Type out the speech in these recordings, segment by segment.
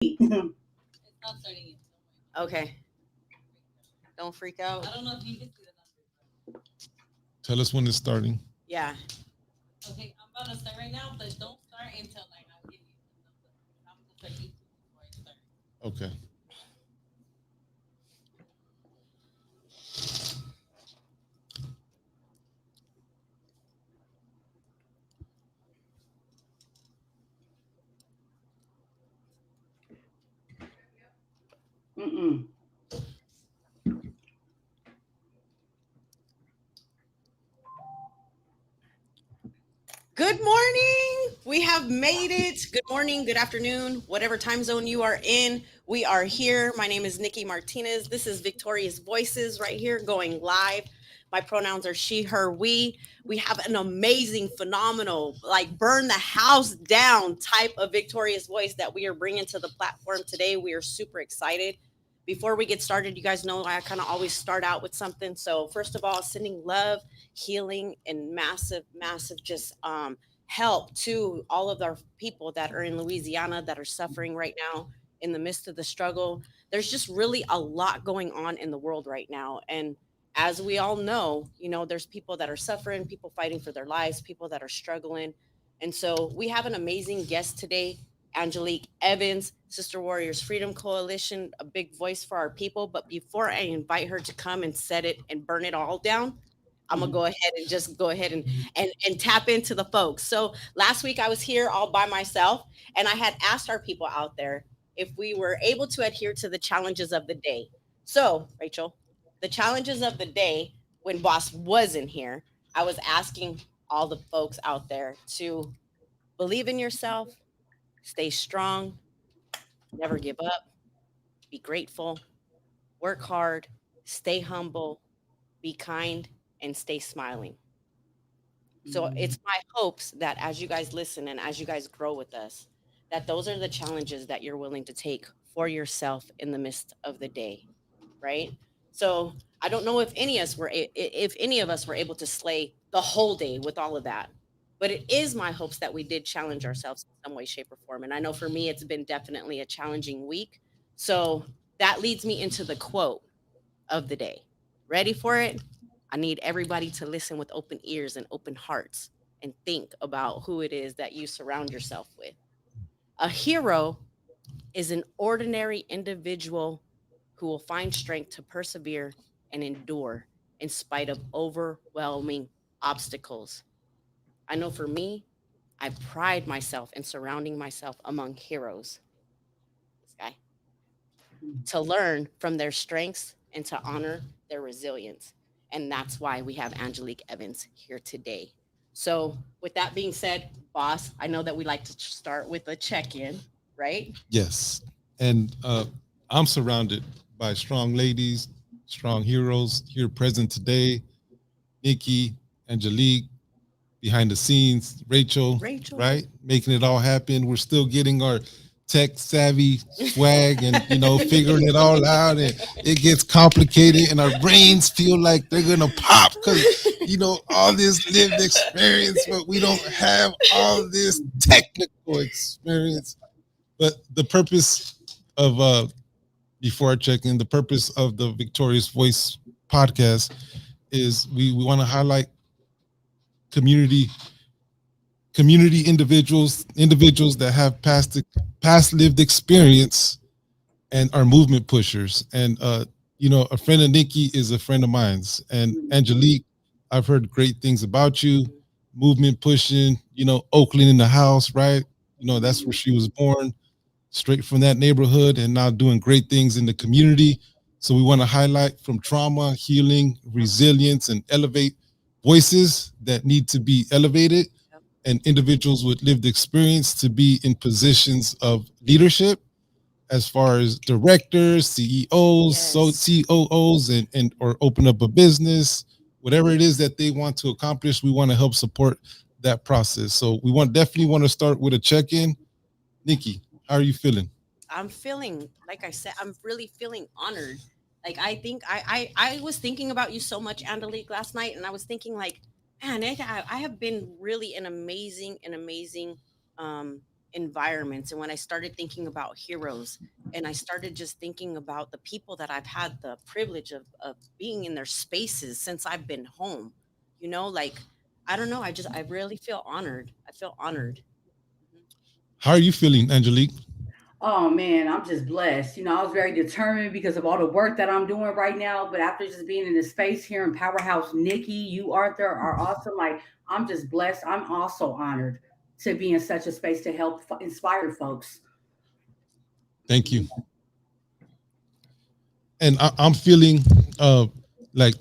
It's not starting yet. Okay. Don't freak out. I don't know if you can see the numbers. Tell us when it's starting. Yeah. Okay, I'm about to start right now, but don't start until like I give you the thumbs up. I'm gonna start YouTube before I start. Okay. Mm-mm. Good morning. We have made it. Good morning, good afternoon, whatever time zone you are in. We are here. My name is Nikki Martinez. This is Victorious Voices right here going live. My pronouns are she, her, we. We have an amazing, phenomenal, like burn the house down type of Victorious Voice that we are bringing to the platform today. We are super excited. Before we get started, you guys know I kind of always start out with something. So, first of all, sending love, healing, and massive, massive just help to all of our people that are in Louisiana that are suffering right now in the midst of the struggle. There's just really a lot going on in the world right now. And as we all know, there's people that are suffering, people fighting for their lives, people that are struggling. And so we have an amazing guest today, Angelique Evans, Sister Warriors Freedom Coalition, a big voice for our people. But before I invite her to come and set it and burn it all down, I'm gonna go ahead and just go ahead and tap into the folks. So last week I was here all by myself, and I had asked our people out there if we were able to adhere to the challenges of the day. So, Rachel, the challenges of the day when Boss wasn't here, I was asking all the folks out there to believe in yourself, stay strong, never give up, be grateful, work hard, stay humble, be kind, and stay smiling. So Mm. it's my hopes that as you guys listen and as you guys grow with us, that those are the challenges that you're willing to take for yourself in the midst of the day, right? So I don't know if if any of us were able to slay the whole day with all of that, but it is my hopes that we did challenge ourselves in some way, shape, or form. And I know for me, it's been definitely a challenging week. So that leads me into the quote of the day. Ready for it? I need everybody to listen with open ears and open hearts and think about who it is that you surround yourself with. A hero is an ordinary individual who will find strength to persevere and endure in spite of overwhelming obstacles. I know for me, I pride myself in surrounding myself among heroes. This guy to learn from their strengths and to honor their resilience. And that's why we have Angelique Evans here today. So, with that being said, boss, I know that we like to start with a check in, right? Yes. And I'm surrounded by strong ladies, strong heroes here present today. Nikki, Angelique, behind the scenes, Rachel, Rachel. right? Making it all happen. We're still getting our tech savvy swag and figuring it all out, and it gets complicated and our brains feel like they're gonna pop because all this lived experience, but we don't have all this technical experience. But the purpose of before I check in, the purpose of the Victorious Voice podcast is we want to highlight community individuals that have past lived experience and are movement pushers. And a friend of Nikki is a friend of mine's. And Angelique, I've heard great things about you. Movement pushing, Oakland in the house, right? That's where she was born, straight from that neighborhood, and now doing great things in the community. So we want to highlight from trauma, healing, resilience, and elevate voices that need to be elevated and individuals with lived experience to be in positions of leadership as far as directors, CEOs, Yes. COOs, and or open up a business, whatever it is that they want to accomplish. We want to help support that process. So we definitely want to start with a check-in. Nikki, how are you feeling? I'm feeling, like I said, I'm really feeling honored. Like I think I was thinking about you so much, Angelique, last night, and I was thinking like, man, I have been really an amazing, um, environments, and when I started thinking about heroes, and I started just thinking about the people that I've had the privilege of being in their spaces since I've been home, like, I don't know, I really feel honored. I feel honored. Mhm. How are you feeling, Angelique? Oh man, I'm just blessed. I was very determined because of all the work that I'm doing right now. But after just being in this space here in Powerhouse, Nikki, you, Arthur, are awesome. Like, I'm just blessed. I'm also honored to be in such a space to help inspire folks. Thank you. And I'm feeling like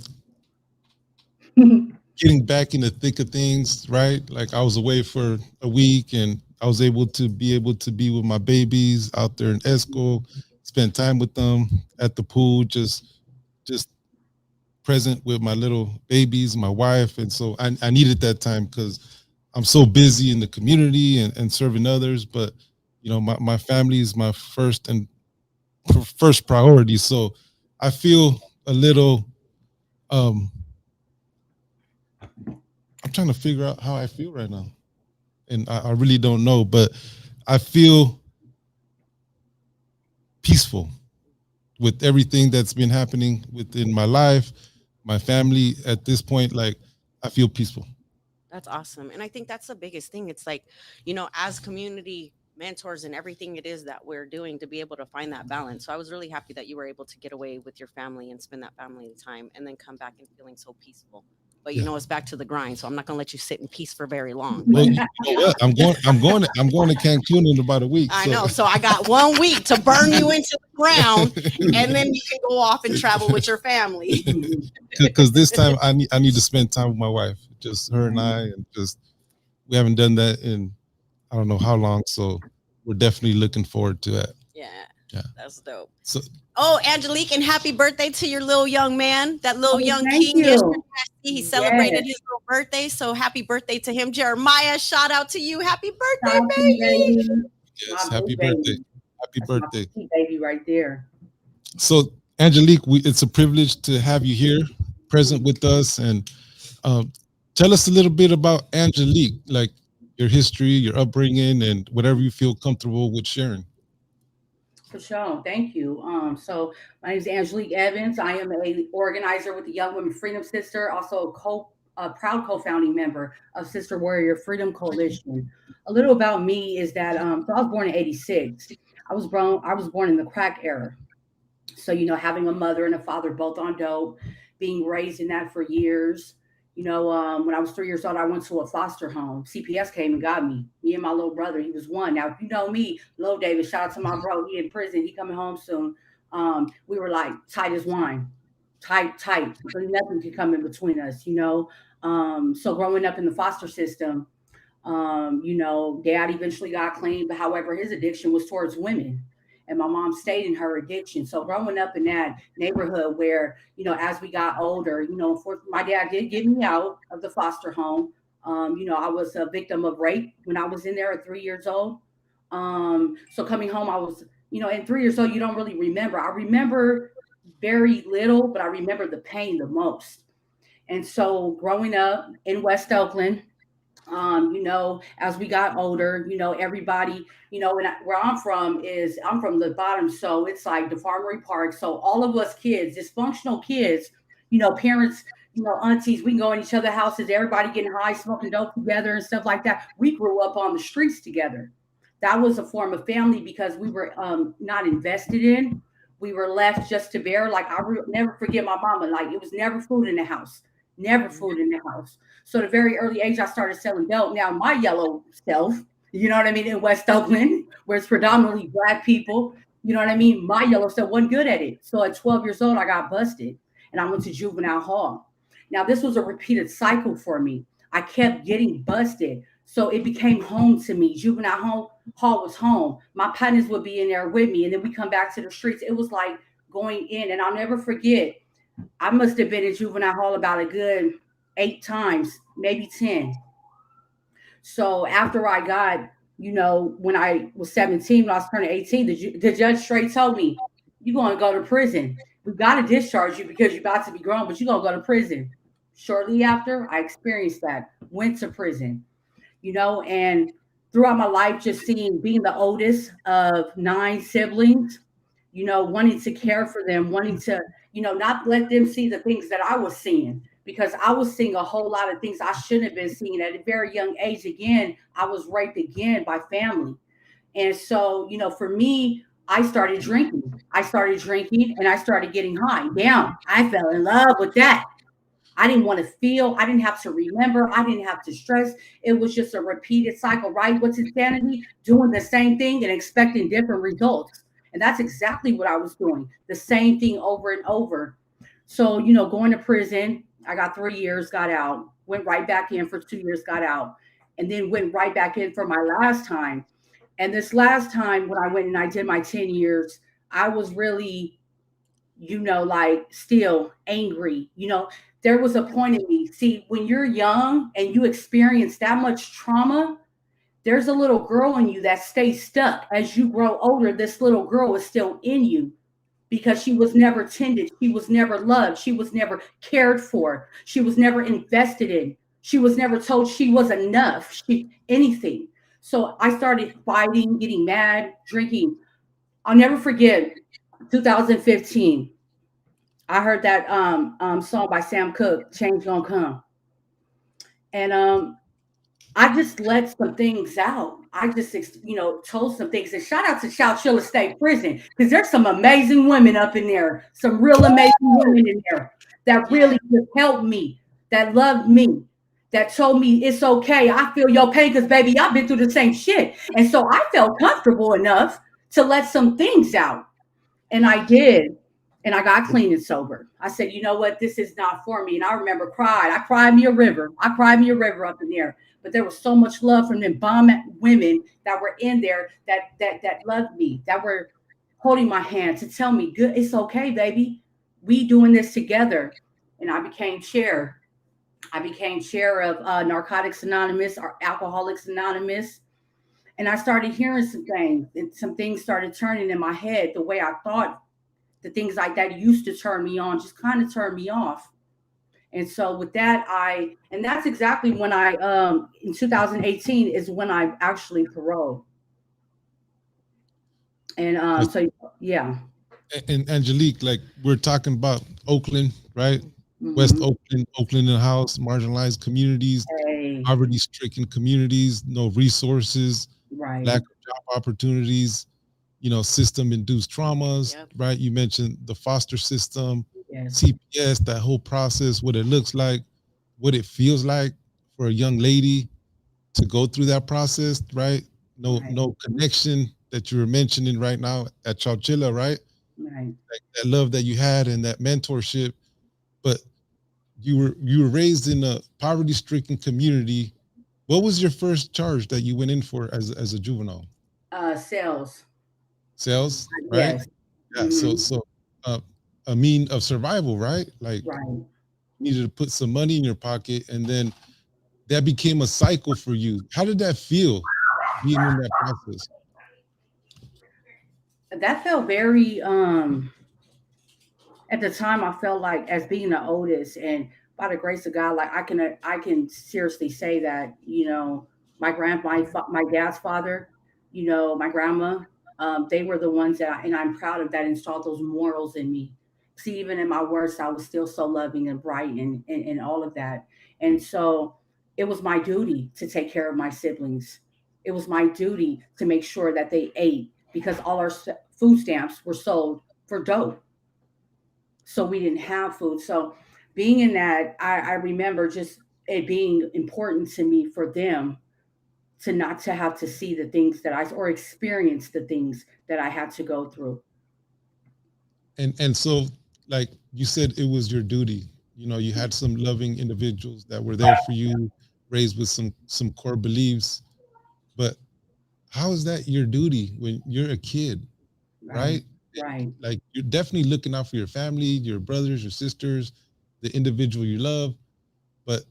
getting back in the thick of things, right? Like I was away for a week and I was able to be with my babies out there in Esco, spend time with them at the pool, just present with my little babies, my wife. And so I needed that time because I'm so busy in the community and serving others. But my family is my first priority. So I feel a little um I'm trying to figure out how I feel right now. And I really don't know, but I feel peaceful with everything that's been happening within my life, my family at this point. Like I feel peaceful. That's awesome. And I think that's the biggest thing. It's like, as community mentors and everything it is that we're doing to be able to find that balance. So I was really happy that you were able to get away with your family and spend that family time and then come back and feeling so peaceful. But Yeah. it's back to the grind. So I'm not gonna let you sit in peace for very long. Well, you know what? I'm going to Cancun in about a week. I So know. So I got 1 week to burn you into the ground, and then you can go off and travel with your family. because this time I need to spend time with my wife, just her and I, and just we haven't done that in I don't know how long. So we're definitely looking forward to that. Yeah, Yeah. that's dope. So Oh, Angelique, and happy birthday to your little young man, that little Oh, young thank king yesterday. you. I see he Yes. celebrated his little birthday. So happy birthday to him. Jeremiah, shout out to you. Happy Shout birthday, out to you, baby. baby. yes, My happy boo birthday. baby. Happy That's my birthday. petite baby right there. So Angelique, it's a privilege to have you here, present with us, and um, tell us a little bit about Angelique, like your history, your upbringing, and whatever you feel comfortable with sharing. For sure. Thank you. So my name is Angelique Evans. I am a organizer with the Young Women Freedom Sister, also a proud co-founding member of Sister Warrior Freedom Coalition. A little about me is that so I was born in '86. I was born in the crack era. So, having a mother and a father both on dope, being raised in that for years. When I was 3 years old, I went to a foster home. CPS came and got me. Me and my little brother, he was one. Now, you know me, Lil David, shout out to my bro. He in prison. He coming home soon. We were like tight as wine, tight, tight. So nothing could come in between us. So growing up in the foster system, dad eventually got clean, but however, his addiction was towards women. And my mom stayed in her addiction. So growing up in that neighborhood where, as we got older, my dad did get me out of the foster home. I was a victim of rape when I was in there at 3 years old. So coming home, I was, at 3 years old, you don't really remember. I remember very little, but I remember the pain the most. And so growing up in West Oakland, as we got older, everybody, where I'm from the bottom. So it's like the Farmery Park. So all of us kids, dysfunctional kids, parents, aunties, we can go in each other's houses, everybody getting high, smoking dope together and stuff like that. We grew up on the streets together. That was a form of family because we were not invested in. We were left just to bear. Like never forget my mama. Like it was never food in the house, never food in the house. So at a very early age, I started selling dope. Now my yellow self, you know what I mean, in West Oakland, where it's predominantly black people, you know what I mean. My yellow self wasn't good at it. So at 12 years old, I got busted, and I went to juvenile hall. Now this was a repeated cycle for me. I kept getting busted, so it became home to me. Hall was home. My partners would be in there with me, and then we come back to the streets. It was like going in, and I'll never forget. I must have been in juvenile hall about a good 8 times, maybe 10. So after I got, when I was 17, when I was turning 18, the judge straight told me, "You're going to go to prison. We got to discharge you because you're about to be grown, but you're going to go to prison." Shortly after, I experienced that, went to prison, and throughout my life, just seeing being the oldest of 9 siblings, wanting to care for them, wanting to, not let them see the things that I was seeing, because I was seeing a whole lot of things I shouldn't have been seeing at a very young age. Again, I was raped again by family. And so, for me, I started drinking. I started drinking and I started getting high. Down. I fell in love with that. I didn't want to feel, I didn't have to remember, I didn't have to stress. It was just a repeated cycle, right? What's insanity? Doing the same thing and expecting different results. And that's exactly what I was doing. The same thing over and over. So, going to prison, I got 3 years, got out, went right back in for 2 years, got out, and then went right back in for my last time. And this last time when I went and I did my 10 years, I was really, like still angry. There was a point in me. See, when you're young and you experience that much trauma, there's a little girl in you that stays stuck. As you grow older, this little girl is still in you because she was never tended. She was never loved. She was never cared for. She was never invested in. She was never told she was enough, anything. So I started fighting, getting mad, drinking. I'll never forget 2015. I heard that song by Sam Cooke, Change Gonna Come. And I just let some things out. I just, told some things. And shout out to Chowchilla State Prison, because there's some amazing women up in there, some real amazing women in there that really just helped me, that loved me, that told me it's okay. I feel your pain because, baby, I've been through the same shit. And so I felt comfortable enough to let some things out. And I did. And I got clean and sober. I said, you know what? This is not for me. And I remember I cried me a river. I cried me a river up in there. But there was so much love from them bomb women that were in there that loved me, that were holding my hand to tell me, good, it's okay, baby. We doing this together. And I became chair. I became chair of Narcotics Anonymous or Alcoholics Anonymous. And I started hearing some things, and some things started turning in my head. The way I thought, the things like that used to turn me on just kind of turned me off. And so with that, and that's exactly when in 2018 is when I actually paroled. And so, yeah. And Angelique, like we're talking about Oakland, right? Mm-hmm. West Oakland in the house, marginalized communities, poverty-stricken communities, no resources, right, lack of job opportunities, system-induced traumas, right? You mentioned the foster system, CPS, that whole process, what it looks like, what it feels like for a young lady to go through that process, right? No connection that you were mentioning right now at Chowchilla, right? Right. Like that love that you had and that mentorship, but you were raised in a poverty-stricken community. What was your first charge that you went in for as a juvenile? Sales, right? Yes. Yeah. Mm-hmm. So a mean of survival, right? Like you needed to put some money in your pocket, and then that became a cycle for you. How did that feel being in that process? That felt very at the time I felt like, as being the oldest, and by the grace of God, like I can seriously say that, my dad's father, my grandma, they were the ones and I'm proud of that, installed those morals in me. See, even in my worst, I was still so loving and bright and all of that. And so it was my duty to take care of my siblings. It was my duty to make sure that they ate, because all our food stamps were sold for dough. So we didn't have food. So being in that, I remember just it being important to me for them to not to have to see the things or experience the things that I had to go through. And so, like you said, it was your duty. You had some loving individuals that were there for you, raised with some core beliefs. But how is that your duty when you're a kid, right? Right. Like you're definitely looking out for your family, your brothers, your sisters, the individual you love, but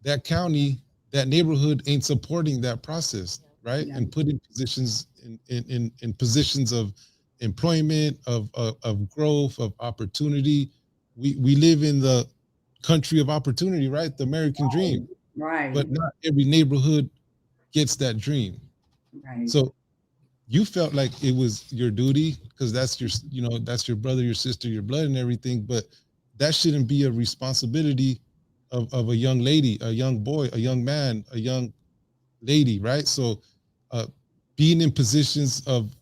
that county, that neighborhood ain't supporting that process, right? Yeah. And putting positions in positions of employment, of growth, of opportunity. We live in the country of opportunity, right? The American dream. Right. But not every neighborhood gets that dream. Right. So you felt like it was your duty because that's your, you know, that's your brother, your sister, your blood and everything, but that shouldn't be a responsibility of a young lady, a young boy, a young man, a young lady, right? So uh, being in positions of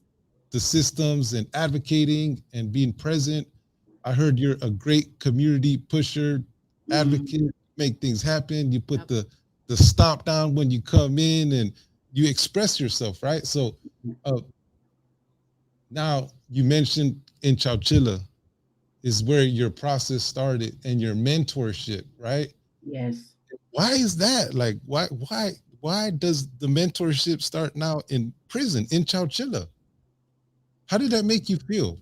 the systems and advocating and being present. I heard you're a great community pusher, advocate, make things happen. You put the stomp down when you come in and you express yourself, right? So uh, now you mentioned in Chowchilla is where your process started and your mentorship, right? Yes. Why is that? Like, why does the mentorship start now in prison in Chowchilla? How did that make you feel?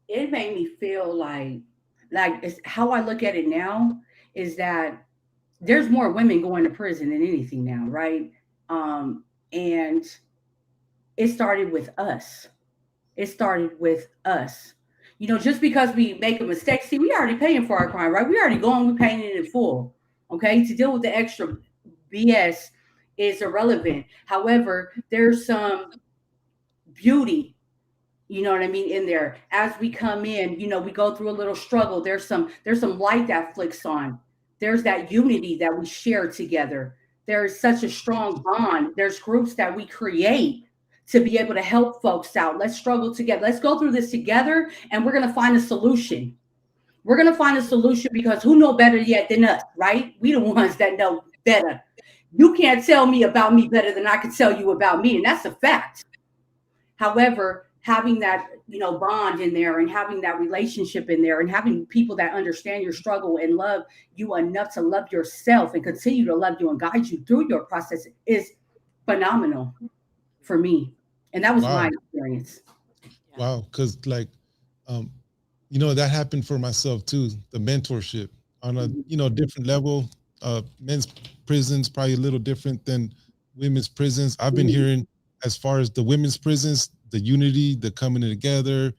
It made me feel like it's how I look at it now is that there's more women going to prison than anything now, right? And it started with us. It started with us. You know, just because we make a mistake, see, we already paying for our crime, right? We already going, we paying it in full. Okay. To deal with the extra BS is irrelevant. However, there's some beauty, you know what I mean, in there. As we come in, you know, we go through a little struggle. There's some light that flicks on. There's that unity that we share together. There's such a strong bond. There's groups that we create to be able to help folks out. Let's struggle together. Let's go through this together and we're going to find a solution. We're going to find a solution because who know better yet than us, right? We the ones that know better. You can't tell me about me better than I can tell you about me, and that's a fact. However, having that, you know, bond in there and having that relationship in there and having people that understand your struggle and love you enough to love yourself and continue to love you and guide you through your process is phenomenal for me. And that was my Wow. experience. Yeah. Wow. Cause like, um, you know, that happened for myself too. The mentorship on a, Mhm. you know, different level. Men's prisons probably a little different than women's prisons. I've been Mhm. hearing as far as the women's prisons, the unity, the coming together,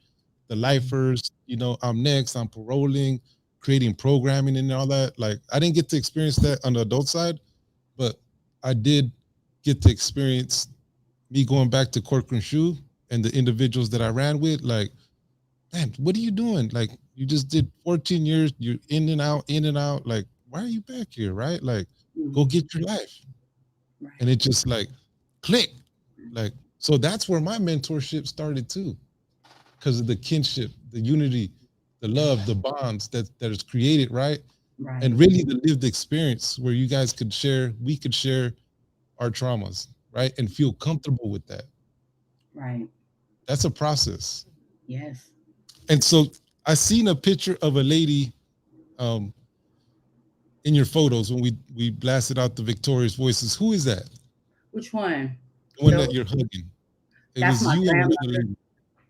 the lifers, you know, I'm next, I'm paroling, creating programming and all that. Like I didn't get to experience that on the adult side, but I did get to experience me going back to Corcoran Shoe and the individuals that I ran with, like, man, what are you doing? Like, you just did 14 years, you're in and out, in and out. Like, why are you back here? Right? Like, go Mhm. get your life. And Right. it just like click. Like, so that's where my mentorship started too, because of the kinship, the unity, the love, the bonds that is created, right? And Right. really the lived experience where you guys could share, we could share our traumas, right? And feel comfortable with that. Right. That's a process. Yes. And so I seen a picture of a lady um, in your photos when we blasted out the victorious voices. Who is that? Which one? The one that The you're hugging. It That's was my you and another grandmother. lady.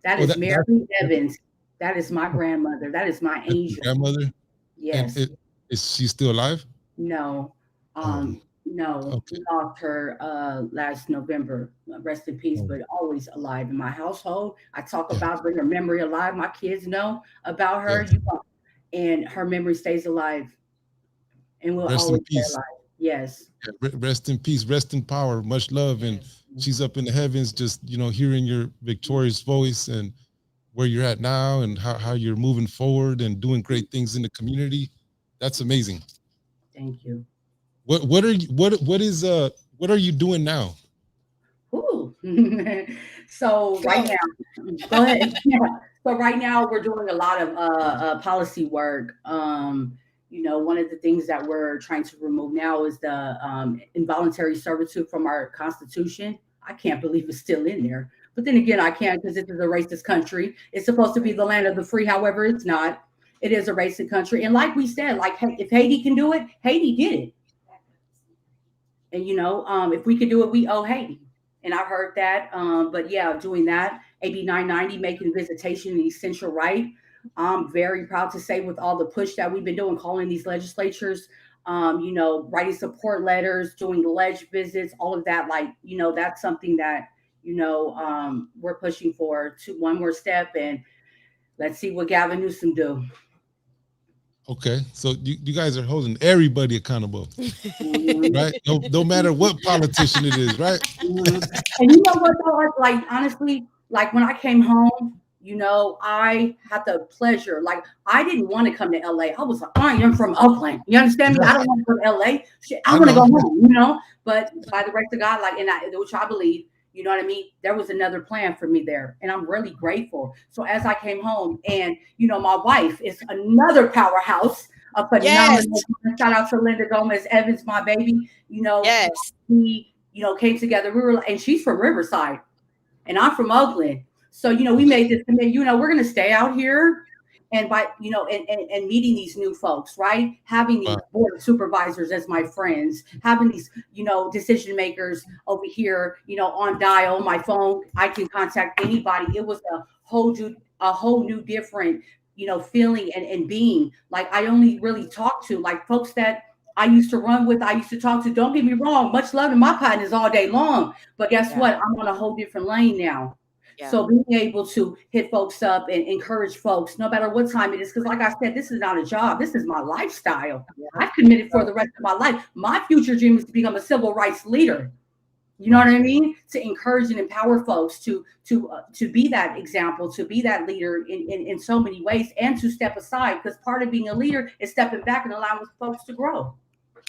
That Oh, is that's Mary Evans. That is my grandmother. That is my that's your angel. grandmother. And Yes. is she still alive? No. Oh, No. We okay. lost her last November. Rest in peace, Oh, but always alive in my household. I talk yeah, about bring her memory alive. My kids know about yeah. her. And her memory stays alive and will Rest in always stay peace. alive. Yes. Yeah, rest in peace. Rest in power. Much love. And Yes. she's up in the heavens, just hearing your victorious voice and where you're at now and how you're moving forward and doing great things in the community. That's amazing. Thank you. What are you what are you doing now? Ooh. So right now, go ahead. Yeah. So right now we're doing a lot of policy work. You know, one of the things that we're trying to remove now is the involuntary servitude from our constitution. I can't believe it's still in there. But then again, I can't because this is a racist country. It's supposed to be the land of the free. However, it's not. It is a racist country. And like we said, like if Haiti can do it, Haiti did it. And you know, if we could do it, we owe Haiti. And I heard that. But yeah, doing that, AB 990, making visitation an essential right. I'm very proud to say, with all the push that we've been doing, calling these legislatures, you know, writing support letters, doing ledge visits, all of that. Like, you know, that's something that, you know, we're pushing for to one more step. And let's see what Gavin Newsom do. Okay, so you guys are holding everybody accountable, Mhm. right? No matter what politician it is, right? Mhm. And you know what though? Like honestly, like when I came home, I had the pleasure. Like I didn't want to come to LA. I was like, I am from Oakland. You understand me? I don't want to go to LA. Shit, I I want to know. go home. But by the grace of God, like which I believe, you know what I mean? There was another plan for me there. And I'm really grateful. So as I came home and my wife is another powerhouse, a Yes. phenomenal shout out to Linda Gomez Evans, my baby. Yes. We came together. We were, and she's from Riverside, and I'm from Oakland. So we made this commitment. We're going to stay out here, and by and meeting these new folks, right? Having these Wow. board of supervisors as my friends, having these decision makers over here, on dial my phone. I can contact anybody. It was a whole new different feeling and being. Like I only really talk to like folks that I used to run with, I used to talk to. Don't get me wrong, much love to my partners all day long. But guess Yeah. what? I'm on a whole different lane now. Yeah. So being able to hit folks up and encourage folks, no matter what time it is, because like I said, this is not a job. This is my lifestyle. I've committed for the rest of my life. My future dream is to become a civil rights leader. You know what I mean? To encourage and empower folks to be that example, to be that leader in so many ways, and to step aside, because part of being a leader is stepping back and allowing folks to grow.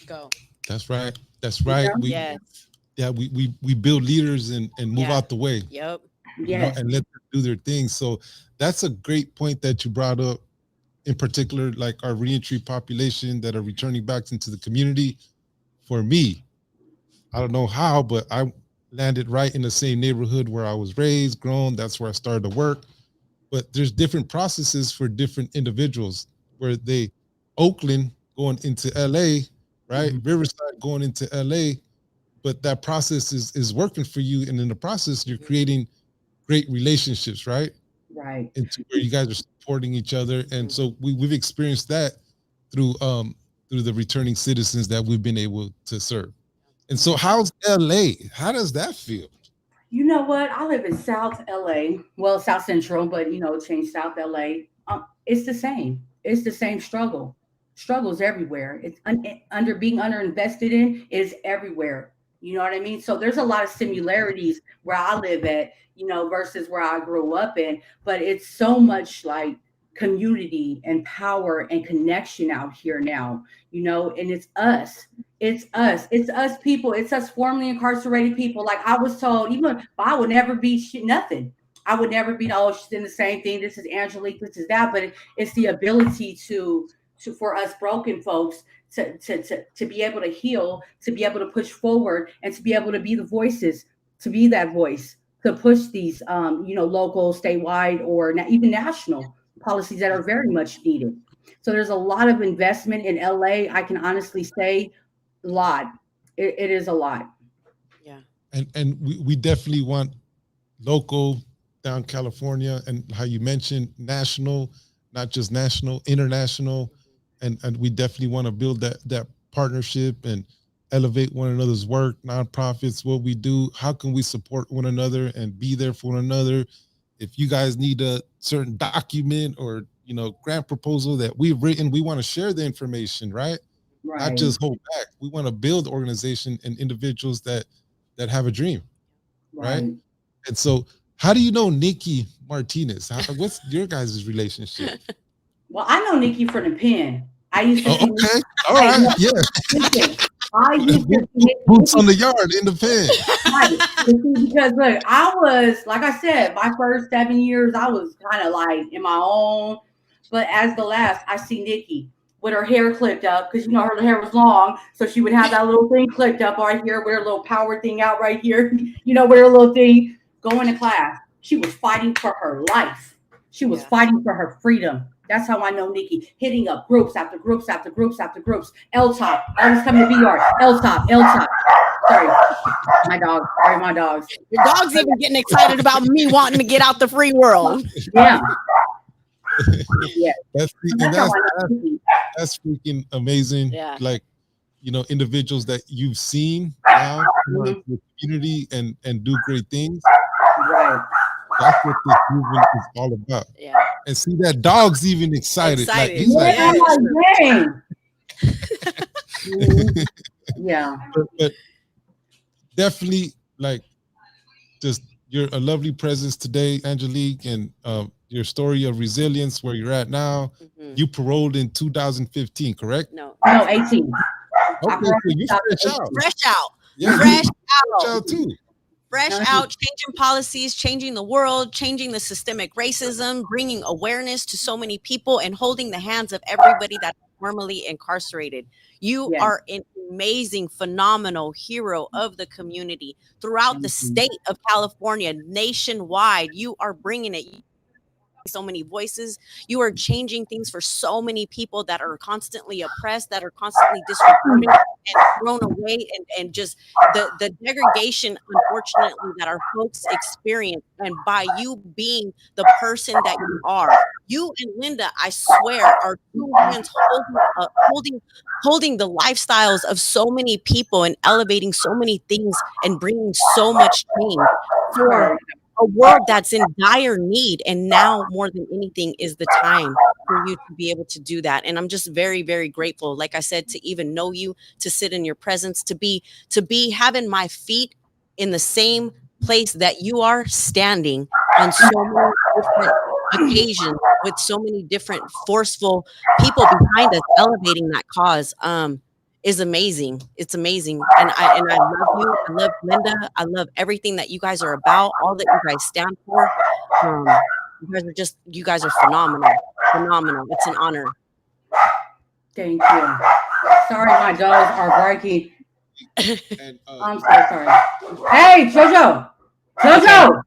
Go. That's right. That's right. Yes. We build leaders and move Yeah. out the way. Yep. Yes. And let them do their thing. So that's a great point that you brought up, in particular, like our reentry population that are returning back into the community. For me, I don't know how, but I landed right in the same neighborhood where I was raised, grown. That's where I started to work. But there's different processes for different individuals where Oakland going into LA, right? Mhm. Riverside going into LA, but that process is working for you. And in the process, you're creating great relationships, right? Right. Into where you guys are supporting each other. And so we've experienced that through the returning citizens that we've been able to serve. And so how's LA? How does that feel? You know what? I live in South LA. Well, South Central, but change South LA. It's the same. It's the same struggle. Struggles everywhere. It's under being underinvested in is everywhere. You know what I mean? So there's a lot of similarities where I live at, versus where I grew up in. But it's so much like community and power and connection out here now, and it's us. It's us people. It's us formerly incarcerated people. Like I was told, even I would never be nothing. I would never be, oh, she's in the same thing. This is Angelique. This is that. But it's the ability for us broken folks to be able to heal, to be able to push forward, and to be able to be the voices, to be that voice, to push these, local, statewide, or even national policies that are very much needed. So there's a lot of investment in LA. I can honestly say a lot. It is a lot. Yeah. And we definitely want local down California, and how you mentioned national, not just national, international. And we definitely want to build that partnership and elevate one another's work, nonprofits, what we do. How can we support one another and be there for one another? If you guys need a certain document or grant proposal that we've written, we want to share the information, right? Not Right. just hold back. We want to build organization and individuals that have a dream, right? Right. And so, how do you know Nikki Martinez? What's your guys' relationship? Well, I know Nikki from the pen. I used to Oh, see okay, all right, yeah. listen, I used to see Boots on the yard in the pen. right. Because look, I was, like I said, my first 7 years, I was kind of like in my own. But as the last, I see Nikki with her hair clipped up, because her hair was long, so she would have that little thing clipped up right here, with her little power thing out right here, with her little thing going to class. She was fighting for her life. She was fighting for her freedom. That's how I know Nikki, hitting up groups after groups after groups after groups. L-Top, I was coming to VR. L-Top. Sorry, my dog. Sorry, my dogs. Your dog's even getting excited about me wanting to get out the free world. Yeah. Yeah. That's how I know Nikki. that's freaking amazing. Yeah. Like, individuals that you've seen now Mhm. in the community and do great things. Right. That's what this movement is all about. Yeah. and see that dog's even excited. Like Excited. he's like, Yeah, Yes. I'm like, dang. Mhm. Yeah. but definitely like just you're a lovely presence today, Angelique, and your story of resilience where you're at now. Mhm. You paroled in 2015, correct? No. No, 18. Okay, so you fresh out. Fresh out. Yeah, Fresh you fresh out. out too. Fresh Uh-huh. out, changing policies, changing the world, changing the systemic racism, bringing awareness to so many people, and holding the hands of everybody that's formerly incarcerated. You Yeah. are an amazing, phenomenal hero of the community throughout the Mhm. state of California, nationwide. You are bringing it. So many voices. You are changing things for so many people that are constantly oppressed, that are constantly disregarded and thrown away, and just the degradation, unfortunately, that our folks experience. And by you being the person that you are, you and Linda, I swear, are two hands holding the lifestyles of so many people and elevating so many things and bringing so much change for a world that's in dire need. And now more than anything is the time for you to be able to do that. And I'm just very, very grateful, like I said, to even know you, to sit in your presence, to be having my feet in the same place that you are standing on so many different occasions with so many different forceful people behind us elevating that cause. Is amazing. It's amazing. And I love you. I love Linda. I love everything that you guys are about, all that you guys stand for. You guys are phenomenal. Phenomenal. It's an honor. Thank you. Sorry, my dogs are barking. And I'm so sorry. Hey, Jojo. Jojo.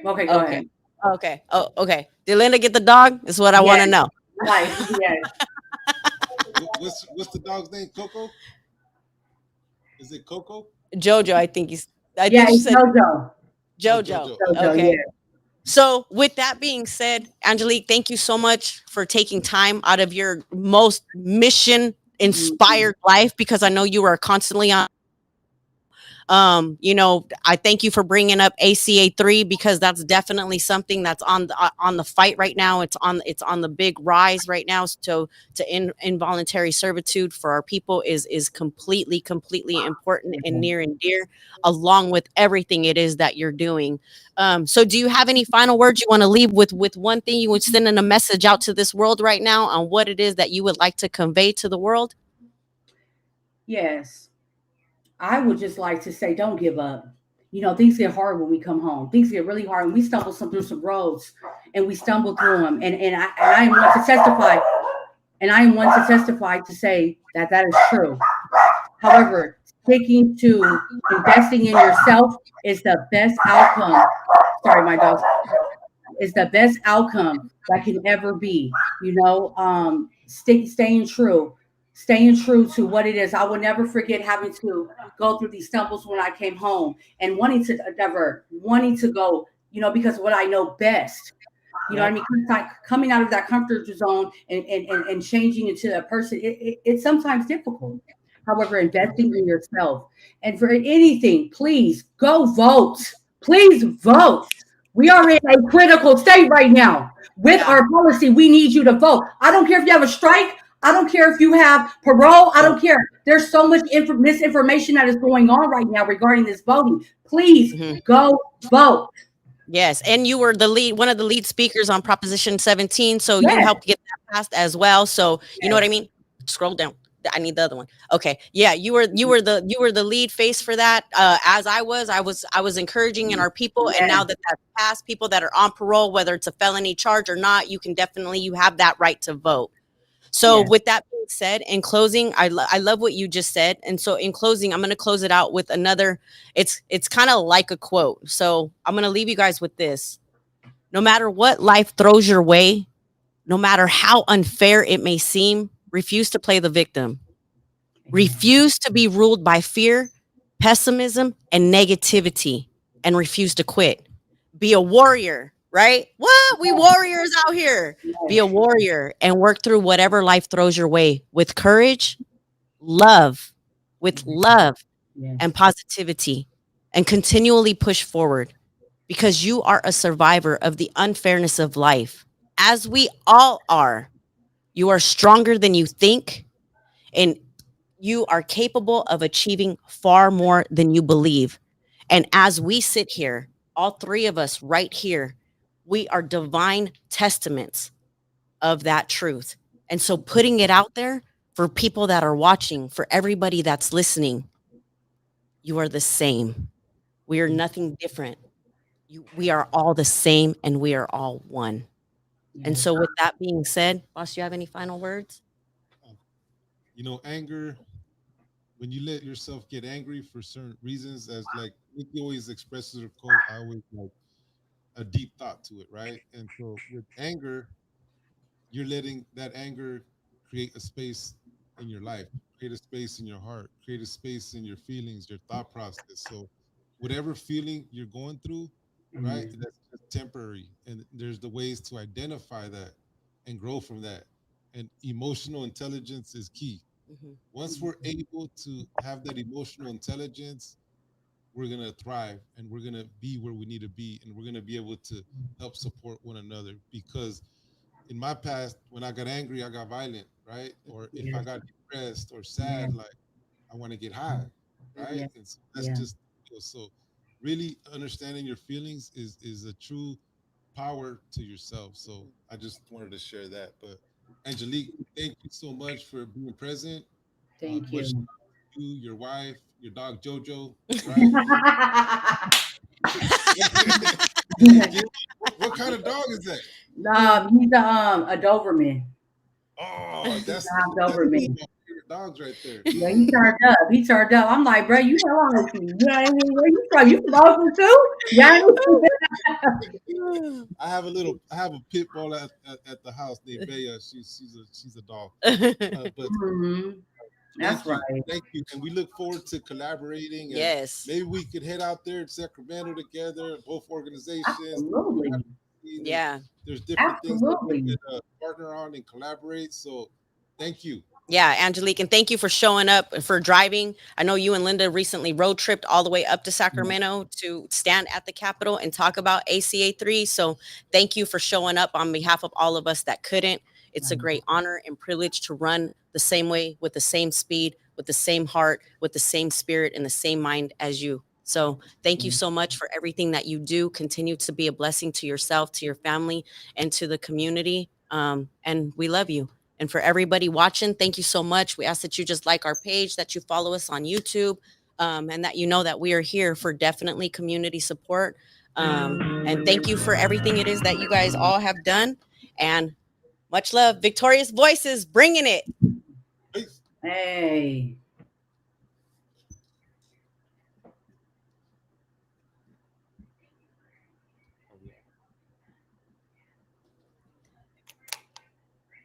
Okay, go Okay. ahead. Okay. Oh, okay. Did Linda get the dog? Is what I want to Yes. know. Like, yes. what's the dog's name? Coco? Is it Coco? Jojo, I think Yeah, think she it's said Jojo. Jojo. Jojo, Okay. yeah. So, with that being said, Angelique, thank you so much for taking time out of your most mission inspired life, because I know you are constantly on. I thank you for bringing up ACA 3, because that's definitely something that's on the fight right now. It's on the big rise right now. So to involuntary servitude for our people is completely important and near and dear, along with everything it is that you're doing. So do you have any final words you want to leave with one thing you would send in a message out to this world right now on what it is that you would like to convey to the world? Yes. I would just like to say, don't give up. You know, things get hard when we come home. Things get really hard, and we stumble through some roads, and we stumble through them. And I am one to testify, to say that is true. However, sticking to investing in yourself is the best outcome. Sorry, my dogs. Is the best outcome that can ever be. You know, staying true to what it is. I will never forget having to go through these stumbles when I came home and wanting to go, you know, because of what I know best. You know what I mean? Coming out of that comfort zone and changing into a person, it's sometimes difficult. However, investing in yourself, and for anything, please go vote. Please vote. We are in a critical state right now. With our policy, we need you to vote. I don't care if you have a strike. I don't care if you have parole. I don't care. There's so much misinformation that is going on right now regarding this voting. Please go vote. Yes, and you were one of the lead speakers on Proposition 17, so you helped get that passed as well. So you know what I mean? Scroll down. I need the other one. Okay, yeah, you were the lead face for that. As I was encouraging in our people, and now that that's passed, people that are on parole, whether it's a felony charge or not, you have that right to vote. So with that being said, in closing, I love what you just said. And so in closing, I'm going to close it out with another, it's kind of like a quote. So I'm going to leave you guys with this. No matter what life throws your way, no matter how unfair it may seem, refuse to play the victim. Refuse to be ruled by fear, pessimism, and negativity, and refuse to quit. Be a warrior. Right? What? We warriors out here. Be a warrior and work through whatever life throws your way with courage, love, and positivity, and continually push forward. because you are a survivor of the unfairness of life, as we all are. You are stronger than you think, and you are capable of achieving far more than you believe. And as we sit here, all three of us right here, we are divine testaments of that truth. And so putting it out there for people that are watching, for everybody that's listening, you are the same. We are nothing different. We are all the same, and we are all one. And Yes. so with that being said, boss, do you have any final words? You know, anger, when you let yourself get angry for certain reasons, as like Nikki always expresses her quote, I always like a deep thought to it, right? And so with anger, you're letting that anger create a space in your life, create a space in your heart, create a space in your feelings, your thought process. So whatever feeling you're going through, right, Mhm. that's just temporary. And there's the ways to identify that and grow from that. And emotional intelligence is key. Mhm. Once we're able to have that emotional intelligence, we're going to thrive and we're going to be where we need to be, and we're going to be able to help support one another. Because in my past, when I got angry, I got violent, right? Or if I Yes. got depressed or Yeah. sad, like I want to get high, right? Yeah. And so that's Yeah. just so really understanding your feelings is a true power to yourself. So I just wanted to share that. But Angelique, thank you so much for being present. Thank Much you. to you, your wife, your dog Jojo, right? What kind of dog is that? He's a Doberman. Oh, He's that's a that's one Doberman. of my favorite dogs right there. Yeah, he turned up. He turned up. I'm like, bro, you know how much you know what I mean? Where you from? You from Oakland too? Yeah. I have a pit bull at the house named Bea. She's a dog. But Hmm. That's right. thank you, and we look forward to collaborating, and Yes. maybe we could head out there in Sacramento together, both organizations. Absolutely. Yeah. There's different things that we Absolutely. could partner on and collaborate. So, thank you. Yeah, Angelique, and thank you for showing up and for driving. I know you and Linda recently road tripped all the way up to Sacramento to stand at the Capitol and talk about ACA 3. So thank you for showing up on behalf of all of us that couldn't. It's a great honor and privilege to run the same way, with the same speed, with the same heart, with the same spirit, and the same mind as you. So thank you so much for everything that you do. Continue to be a blessing to yourself, to your family, and to the community. And we love you. And for everybody watching, thank you so much. We ask that you just like our page, that you follow us on YouTube, and that you know that we are here for definitely community support. And thank you for everything it is that you guys all have done. And much love. Victorious Voices, bringing it. Peace. Hey.